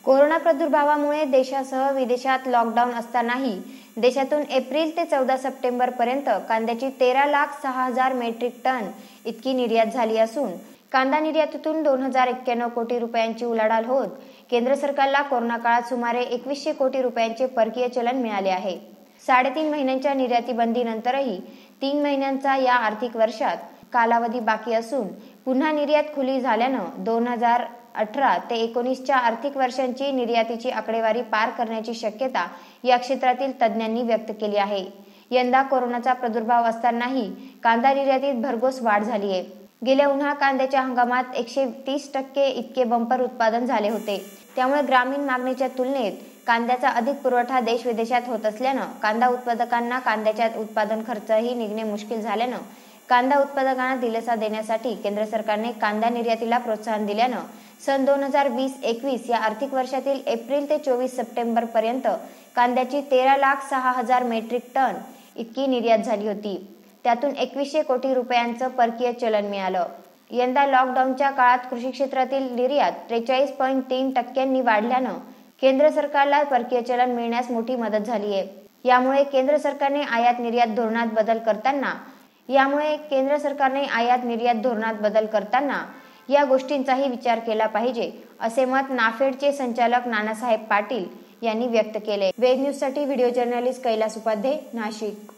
Corona प्रादुर्भावामुळे देशासह विदेशात लॉकडाऊन असतानाही देशातून एप्रिल ते 14 सप्टेंबर पर्यंत कांद्याची 13,06,000 मेट्रिक टन इतकी निर्यात झाली असून कांदा निर्यातीतून 2,091 कोटी रुपयांची उलाढाल होत केंद्र सरकारला कोरोना काळात सुमारे 2100 कोटी रुपयांचे परकीय चलन मिळाले आहे। 3.5 महिन्यांच्या निर्याती बंदीनंतरही 3 महिन्यांचा या आर्थिक वर्षात कालावधी बाकी असून पुन्हा निर्यात खुली झाल्यानं 2018 ते 19च्या आर्थिक वर्षांची निर्यातीची आकडेवारी पार करण्याची शक्यता या क्षेत्रातील तज्ज्ञांनी व्यक्त केली आहे। यंदा कोरोनाचा प्रादुर्भाव असतानाही कांदा निर्यातीत भरघोस वाढ झाली आहे। गेल्या उन्हाळ कांद्याच्या हंगामात 130% इतके बंपर उत्पादन झाले होते। त्यामुळे ग्रामीण मागणीच्या तुलनेत कांद्याचा अधिक पुरवठा देश विदेशात होत असल्यानं कांदा उत्पादकांना कांद्याच्या उत्पादन खर्चही निघणे मुश्किल झाल्यानं कांदा उत्पादकांना दिलासा देण्यासाठी केंद्र सरकारने कांदा निर्यातीला प्रोत्साहन दिल्यानं सन 2020-21 या आर्थिक वर्षातील एप्रिल ते 24 सप्टेंबर पर्यंत कांद्याची 13,06,000 मेट्रिक टन इतकी निर्यात झाली होती। त्यातून 2100 कोटी रुपयांचं परकीय चलन मिळालं। यंदा लॉकडाऊनच्या काळात कृषी क्षेत्रातील निर्यात 43.3% वाढल्यानं केंद्र सरकारला परकीय चलन मिळण्यास मोठी मदत झाली आहे। यामुळे केंद्र सरकारने आयात निर्यात धोरणात बदल करताना या गोष्टींचाही विचार केला पाहिजे असे मत नाफेडचे संचालक नानासाहेब पाटील यांनी व्यक्त केले। वेद न्यूज साठी व्हिडिओ जर्नलिस्ट कैलास उपाध्ये, नाशिक।